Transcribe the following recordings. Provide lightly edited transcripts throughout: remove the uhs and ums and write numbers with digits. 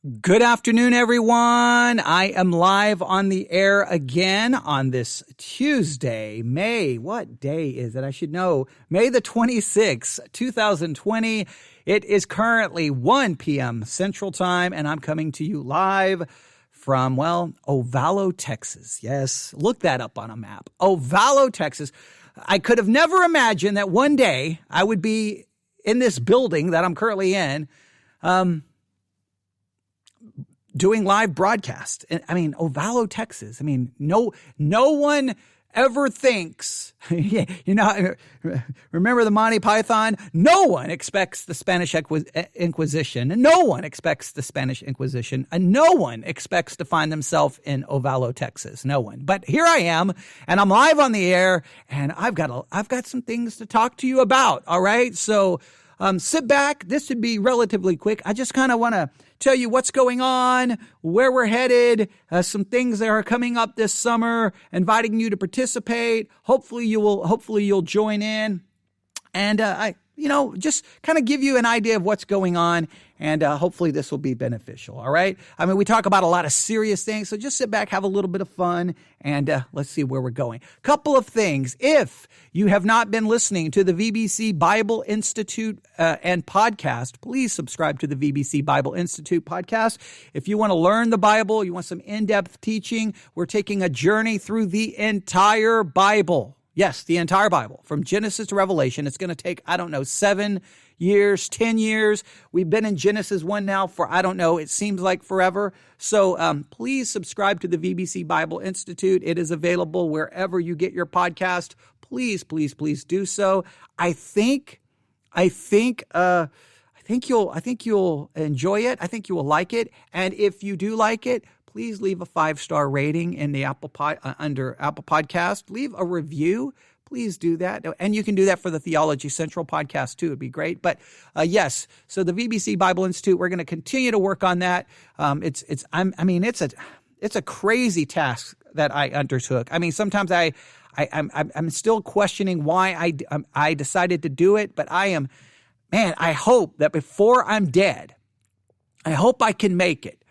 Good afternoon, everyone. I am live on the air again on this Tuesday, what day is it? I should know. May the 26th, 2020. It is currently 1 p.m. Central Time, and I'm coming to you live from, Ovalo, Texas. Yes, look that up on a map. Ovalo, Texas. I could have never imagined that one day I would be in this building that I'm currently in, doing live broadcast. Ovalo, Texas. No one ever thinks, remember the Monty Python? No one expects the Spanish Inquisition. No one expects the Spanish Inquisition. And no one expects to find themselves in Ovalo, Texas. No one. But here I am, and I'm live on the air, and I've got some things to talk to you about. All right. So, sit back. This should be relatively quick. I just kind of want to tell you what's going on, where we're headed, some things that are coming up this summer, inviting you to participate. Hopefully you'll join in. And, just kind of give you an idea of what's going on. And hopefully this will be beneficial. All right. We talk about a lot of serious things. So just sit back, have a little bit of fun, and let's see where we're going. Couple of things. If you have not been listening to the VBC Bible Institute and podcast, please subscribe to the VBC Bible Institute podcast. If you want to learn the Bible, you want some in-depth teaching, we're taking a journey through the entire Bible. Yes, the entire Bible, from Genesis to Revelation. It's going to take, 7 years, 10 years. We've been in Genesis 1 now for, it seems like forever. So please subscribe to the VBC Bible Institute. It is available wherever you get your podcast. Please, please, please do so. I think you'll enjoy it. I think you will like it. And if you do like it, please leave a 5-star rating in the under Apple Podcast. Leave a review. Please do that. And you can do that for the Theology Central podcast too. It'd be great. But yes, so the VBC Bible Institute, we're going to continue to work on that. It's a crazy task that I undertook. Sometimes I'm still questioning why I decided to do it, but I hope that before I'm dead, I hope I can make it.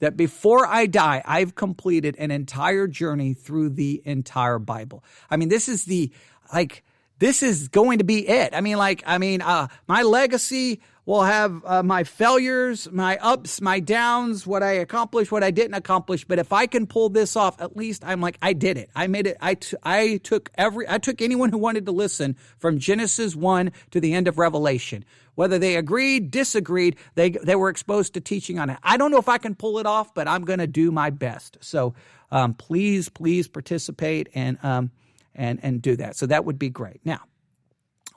That before I die, I've completed an entire journey through the entire Bible. This is going to be it. My legacy will have my failures, my ups, my downs, what I accomplished, what I didn't accomplish. But if I can pull this off, at least I did it. I made it. I took anyone who wanted to listen from Genesis 1 to the end of Revelation. Whether they agreed, disagreed, they were exposed to teaching on it. I don't know if I can pull it off, but I'm going to do my best. So please participate and do that. So that would be great. Now,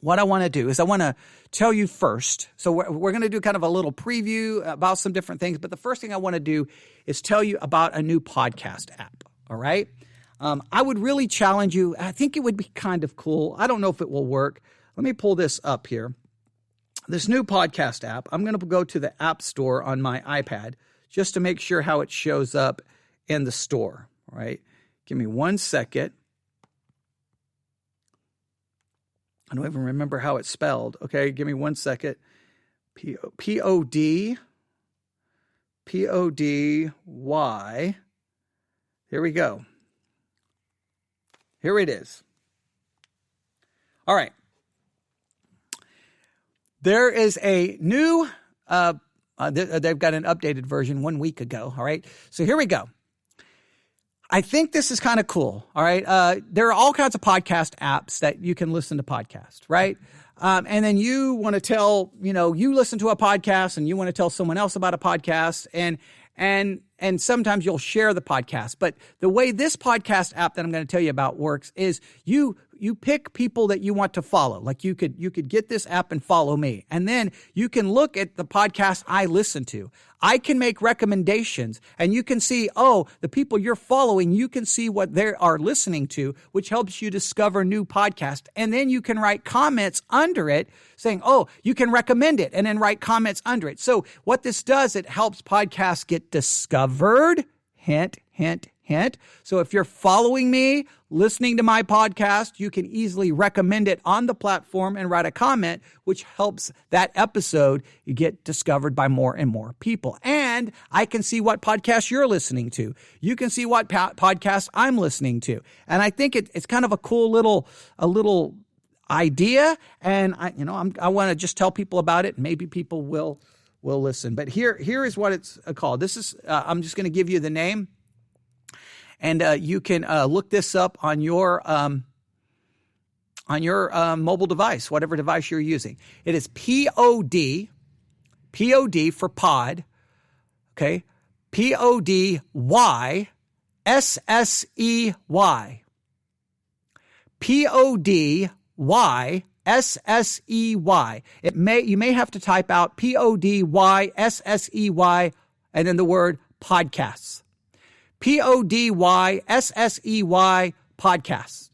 what I want to do is I want to tell you first. So we're going to do kind of a little preview about some different things. But the first thing I want to do is tell you about a new podcast app. All right. I would really challenge you. I think it would be kind of cool. I don't know if it will work. Let me pull this up here. This new podcast app, I'm going to go to the App Store on my iPad just to make sure how it shows up in the store. All right. Give me 1 second. I don't even remember how it's spelled. Okay, give me 1 second. Podyy. Here we go. Here it is. All right. There is a new, they've got an updated version 1 week ago. All right. So here we go. I think this is kind of cool. All right. There are all kinds of podcast apps that you can listen to podcasts, right? And then you want to tell, you listen to a podcast and you want to tell someone else about a podcast, and sometimes you'll share the podcast. But the way this podcast app that I'm going to tell you about works is you pick people that you want to follow. Like you could get this app and follow me. And then you can look at the podcast I listen to. I can make recommendations, and you can see, the people you're following, you can see what they are listening to, which helps you discover new podcasts. And then you can write comments under it saying, you can recommend it, and then write comments under it. So what this does, it helps podcasts get discovered. Hint, hint, Hint. So if you're following me, listening to my podcast, you can easily recommend it on the platform and write a comment, which helps that episode get discovered by more and more people. And I can see what podcast you're listening to. You can see what podcast I'm listening to. And I think it's kind of a cool little idea. And I want to just tell people about it. Maybe people will listen. But here is what it's called. This is I'm just going to give you the name. And you can look this up on your mobile device, whatever device you're using. It is P-O-D for pod, okay? P-O-D-Y-S-S-E-Y. P-O-D-Y-S-S-E-Y. You may have to type out P-O-D-Y-S-S-E-Y and then the word podcasts. P-O-D-Y-S-S-E-Y podcast.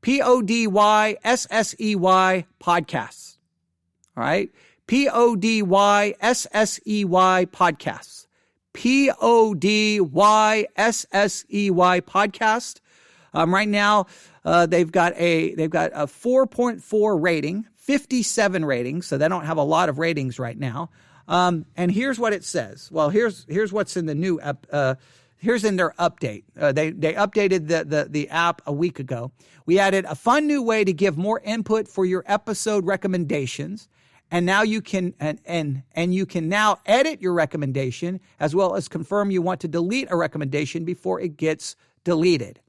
P-O-D-Y-S-S-E-Y podcast. All right? P-O-D-Y-S-S-E-Y podcast. P-O-D-Y-S-S-E-Y podcast. Right now, they've got a 4.4 rating, 57 ratings, so they don't have a lot of ratings right now. And here's what it says. Well, here's what's in the new here's in their update. They updated the app a week ago. We added a fun new way to give more input for your episode recommendations. And now you can and you can now edit your recommendation as well as confirm you want to delete a recommendation before it gets deleted.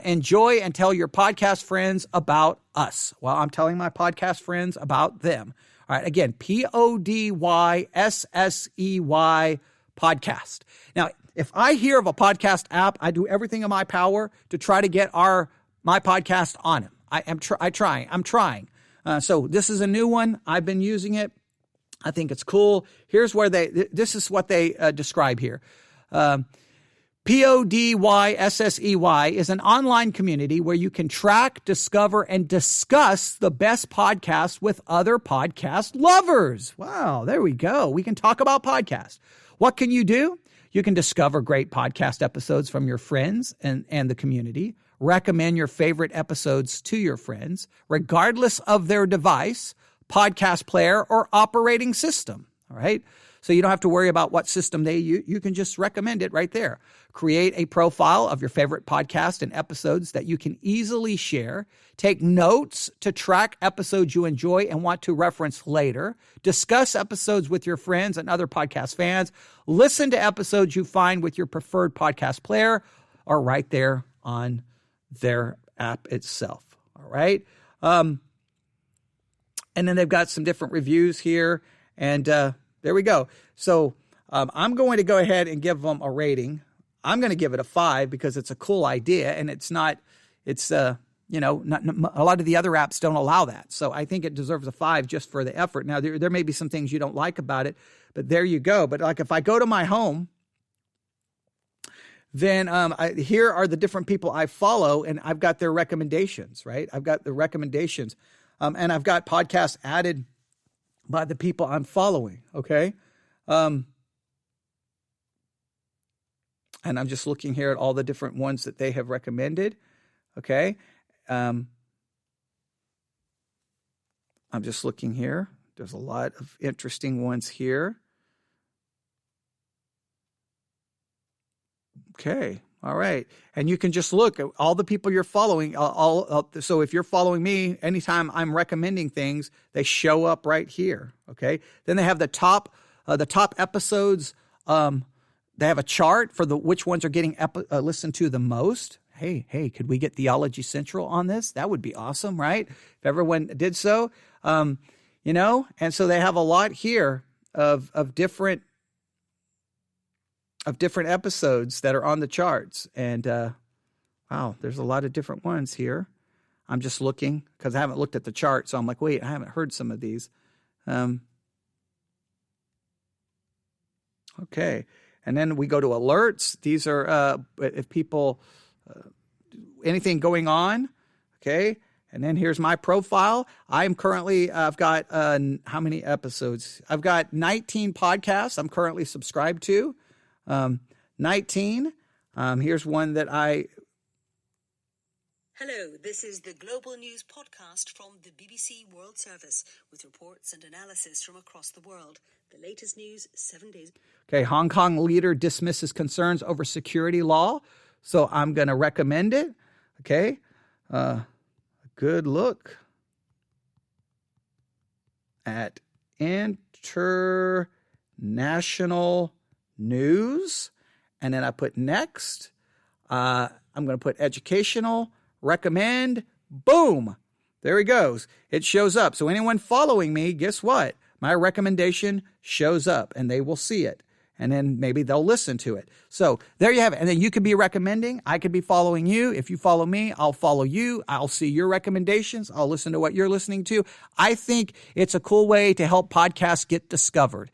Enjoy and tell your podcast friends about us. Well, I'm telling my podcast friends about them. All right, again, P-O-D-Y-S-S-E-Y podcast. Now, if I hear of a podcast app, I do everything in my power to try to get my podcast on it. I'm trying. So this is a new one. I've been using it. I think it's cool. Here's where this is what they describe here. Podyssey is an online community where you can track, discover, and discuss the best podcasts with other podcast lovers. Wow, there we go. We can talk about podcasts. What can you do? You can discover great podcast episodes from your friends and the community. Recommend your favorite episodes to your friends, regardless of their device, podcast player, or operating system. All right? So you don't have to worry about what system they use. You can just recommend it right there. Create a profile of your favorite podcast and episodes that you can easily share. Take notes to track episodes you enjoy and want to reference later. Discuss episodes with your friends and other podcast fans. Listen to episodes you find with your preferred podcast player or right there on their app itself. All right. And then they've got some different reviews here. And there we go. So I'm going to go ahead and give them a rating. I'm going to give it a 5 because it's a cool idea, and not a lot of the other apps don't allow that. So I think it deserves a 5 just for the effort. Now, there may be some things you don't like about it, but there you go. But like if I go to my home, then here are the different people I follow, and I've got their recommendations, right? I've got the recommendations, and I've got podcasts added by the people I'm following, okay? And I'm just looking here at all the different ones that they have recommended, okay? I'm just looking here. There's a lot of interesting ones here. Okay, all right. And you can just look at all the people you're following. So if you're following me, anytime I'm recommending things, they show up right here, okay? Then they have the top episodes. They have a chart for which ones are getting listened to the most. Hey, could we get Theology Central on this? That would be awesome, right? If everyone did so, and so they have a lot here of different episodes that are on the charts. And wow, there's a lot of different ones here. I'm just looking because I haven't looked at the chart. So I'm like, wait, I haven't heard some of these. Okay. And then we go to alerts. These are if people, anything going on. Okay. And then here's my profile. I've got how many episodes? I've got 19 podcasts I'm currently subscribed to. 19. Here's one that Hello, this is the Global News Podcast from the BBC World Service with reports and analysis from across the world. The latest news 7 days. Okay, Hong Kong leader dismisses concerns over security law. So I'm going to recommend it. Okay, a good look at international news. And then I put next. I'm going to put educational. Recommend, boom, there he goes. It shows up. So anyone following me, guess what? My recommendation shows up and they will see it. And then maybe they'll listen to it. So there you have it. And then you could be recommending. I could be following you. If you follow me, I'll follow you. I'll see your recommendations. I'll listen to what you're listening to. I think it's a cool way to help podcasts get discovered.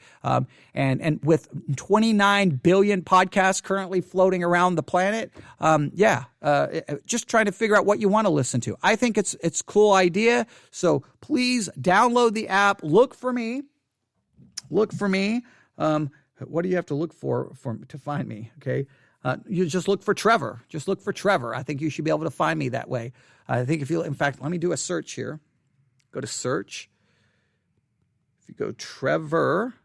And with 29 billion podcasts currently floating around the planet, just trying to figure out what you want to listen to. I think it's a cool idea. So please download the app. Look for me. What do you have to look for to find me? Okay. You just look for Trevor. Just look for Trevor. I think you should be able to find me that way. I think in fact, let me do a search here. Go to search. If you go Trevor,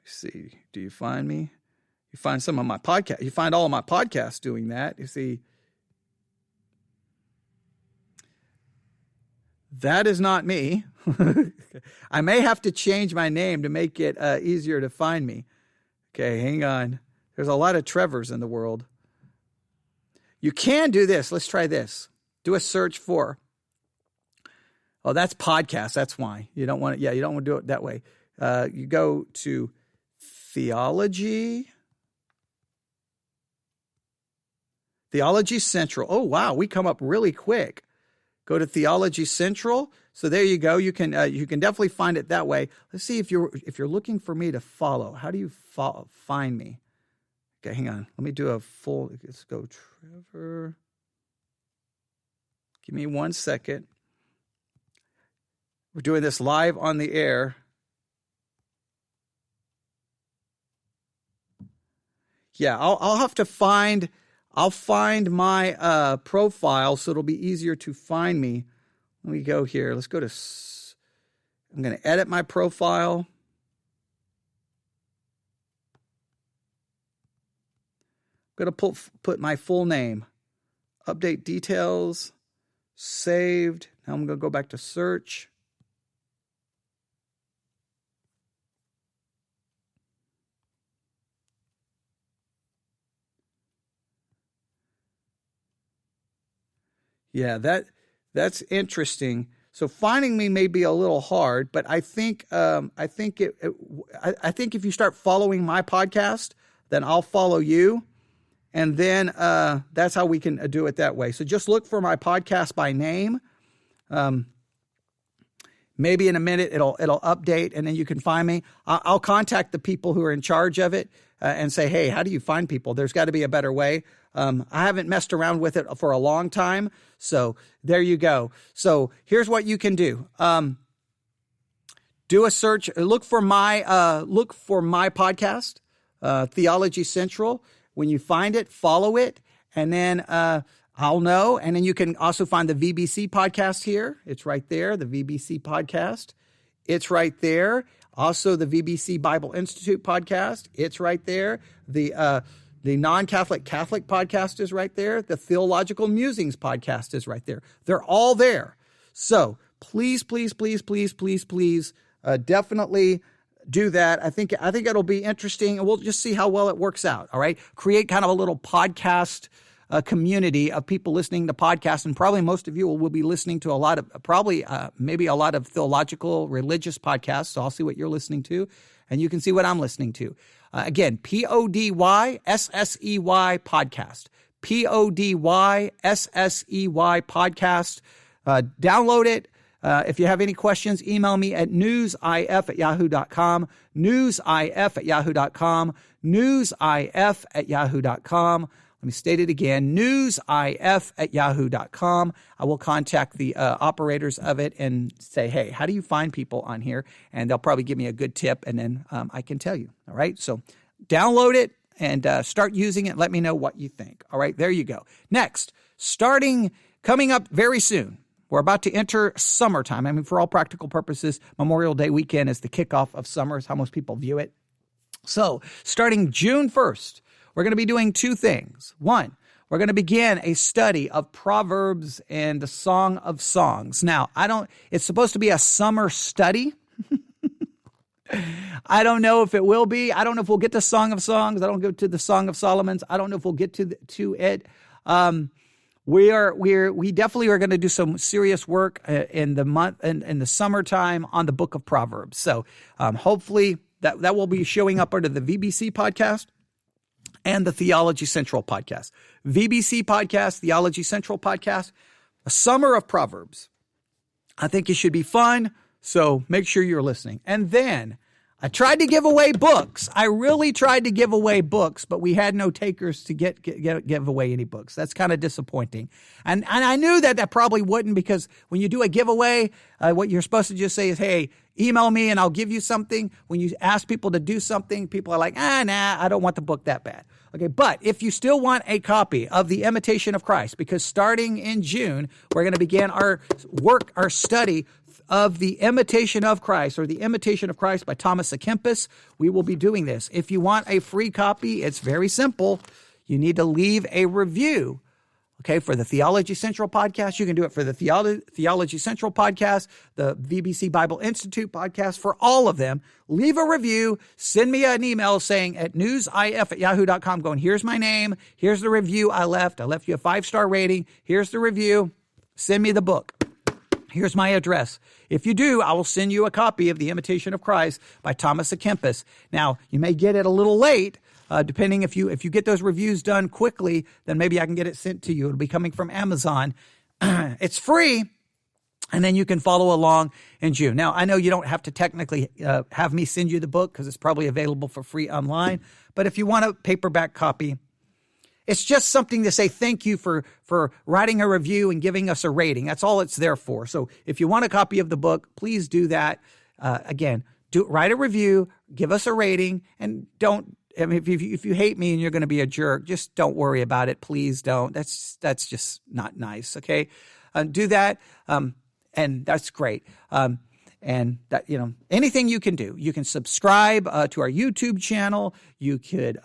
see, do you find me? You find some of my podcasts. You find all of my podcasts doing that. You see, that is not me. I may have to change my name to make it easier to find me. Okay, hang on. There's a lot of Trevors in the world. You can do this. Let's try this. Do a search for. Oh, that's podcast. That's why. You don't want to do it that way. You go to Theology. Theology Central. Oh, wow. We come up really quick. Go to Theology Central. So there you go. You can definitely find it that way. Let's see if you're looking for me to follow. How do you find me? Okay, hang on. Let me do a full. Let's go, Trevor. Give me 1 second. We're doing this live on the air. Yeah, I'll have to find. I'll find my profile so it'll be easier to find me. Let me go here. Let's go to, I'm going to edit my profile. I'm going to put my full name. Update details. Saved. Now I'm going to go back to search. Yeah, that's interesting. So finding me may be a little hard, but I think if you start following my podcast, then I'll follow you, and then that's how we can do it that way. So just look for my podcast by name. Maybe in a minute it'll update, and then you can find me. I'll contact the people who are in charge of it and say, hey, how do you find people? There's got to be a better way. I haven't messed around with it for a long time. So there you go. So here's what you can do. Do a search, look for my podcast, Theology Central. When you find it, follow it, and then I'll know. And then you can also find the VBC podcast here. It's right there, the VBC podcast. It's right there. Also, the VBC Bible Institute podcast. It's right there. The non-Catholic Catholic podcast is right there. The Theological Musings podcast is right there. They're all there. So please, definitely do that. I think it'll be interesting, and we'll just see how well it works out. All right, create kind of a little podcast community of people listening to podcasts, and probably most of you will be listening to a lot of maybe a lot of theological, religious podcasts. So I'll see what you're listening to, and you can see what I'm listening to. Again, Podyssey podcast. Podyssey podcast. Download it. If you have any questions, email me at newsif@yahoo.com. Newsif@yahoo.com. Newsif@yahoo.com. Let me state it again, newsif@yahoo.com. I will contact the operators of it and say, hey, how do you find people on here? And they'll probably give me a good tip, and then I can tell you. All right, so download it and start using it. Let me know what you think. All right, there you go. Next, coming up very soon, we're about to enter summertime. I mean, for all practical purposes, Memorial Day weekend is the kickoff of summer, is how most people view it. So starting June 1st, we're going to be doing two things. One, we're going to begin a study of Proverbs and the Song of Songs. Now, it's supposed to be a summer study. I don't know if it will be. I don't know if we'll get to Song of Songs. I don't go to the Song of Solomon's. I don't know if we'll get to it. We definitely are going to do some serious work in the summertime on the book of Proverbs. So hopefully that will be showing up under the VBC podcast and the Theology Central podcast. VBC podcast, Theology Central podcast, a summer of Proverbs. I think it should be fun, so make sure you're listening. And then I tried to give away books. I really tried to give away books, but we had no takers to give away any books. That's kind of disappointing. And I knew that probably wouldn't, because when you do a giveaway, what you're supposed to just say is, hey, email me and I'll give you something. When you ask people to do something, people are like, nah, I don't want the book that bad. Okay, but if you still want a copy of The Imitation of Christ, because starting in June, we're going to begin our study of The Imitation of Christ, or The Imitation of Christ by thomas-a-kempis. We will be doing this. If you want a free copy, it's very simple. You need to leave a review. Okay, for the Theology Central podcast, you can do it for the Theology Central podcast, the VBC Bible Institute podcast, for all of them. Leave a review. Send me an email saying at newsif@yahoo.com, going, here's my name. Here's the review I left. I left you a 5-star rating. Here's the review. Send me the book. Here's my address. If you do, I will send you a copy of The Imitation of Christ by thomas-a-kempis. Now, you may get it a little late. Depending if you get those reviews done quickly, then maybe I can get it sent to you. It'll be coming from Amazon. It's free, and then you can follow along in June. Now, I know you don't have to technically have me send you the book, because it's probably available for free online. But if you want a paperback copy, it's just something to say thank you for writing a review and giving us a rating. That's all it's there for. So if you want a copy of the book, please do that. Again, write a review, give us a rating, and don't. I mean, if you hate me and you're going to be a jerk, just don't worry about it. Please don't. That's just not nice. Okay, do that, and that's great. And that, anything you can do. You can subscribe to our YouTube channel. You could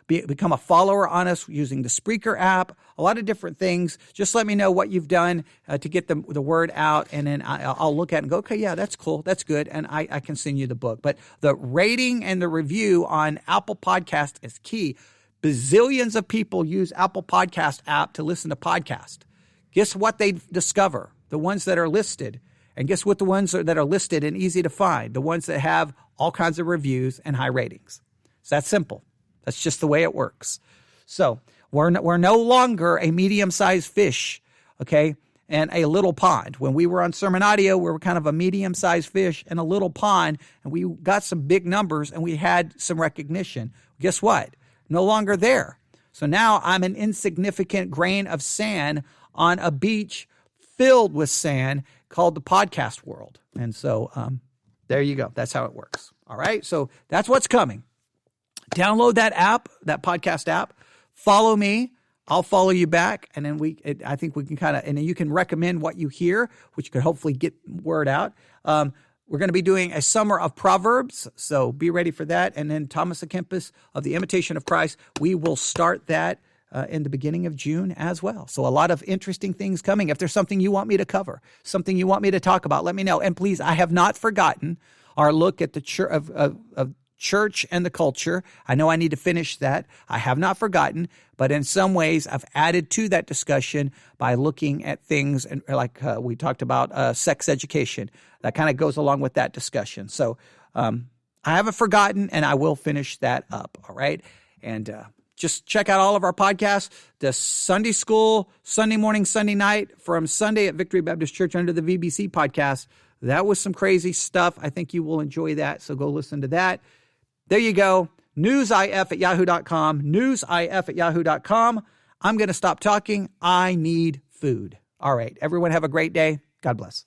become a follower on us using the Spreaker app. A lot of different things. Just let me know what you've done to get the word out, and then I'll look at it and go, okay, yeah, that's cool, that's good, and I can send you the book. But the rating and the review on Apple Podcast is key. Bazillions of people use Apple Podcast app to listen to podcasts. Guess what they discover? The ones that are listed. And guess what? The ones that are listed and easy to find, the ones that have all kinds of reviews and high ratings. It's that simple. That's just the way it works. So we're no longer a medium-sized fish, okay, and a little pond. When we were on Sermon Audio, we were kind of a medium-sized fish and a little pond, and we got some big numbers and we had some recognition. Guess what? No longer there. So now I'm an insignificant grain of sand on a beach filled with sand called the podcast world. And so there you go. That's how it works. All right. So that's what's coming. Download that app, that podcast app. Follow me. I'll follow you back. And then I think we can and then you can recommend what you hear, which could hopefully get word out. We're going to be doing a summer of Proverbs. So be ready for that. And then thomas-a-kempis of The Imitation of Christ. We will start that in the beginning of June as well. So a lot of interesting things coming. If there's something you want me to cover, something you want me to talk about, let me know. And please, I have not forgotten our look at the church and the culture. I know I need to finish that. I have not forgotten, but in some ways I've added to that discussion by looking at things and like we talked about sex education. That kind of goes along with that discussion. So I haven't forgotten, and I will finish that up. All right. And just check out all of our podcasts. The Sunday School, Sunday morning, Sunday night from Sunday at Victory Baptist Church under the VBC podcast. That was some crazy stuff. I think you will enjoy that. So go listen to that. There you go. newsif@yahoo.com. newsif@yahoo.com. I'm going to stop talking. I need food. All right. Everyone have a great day. God bless.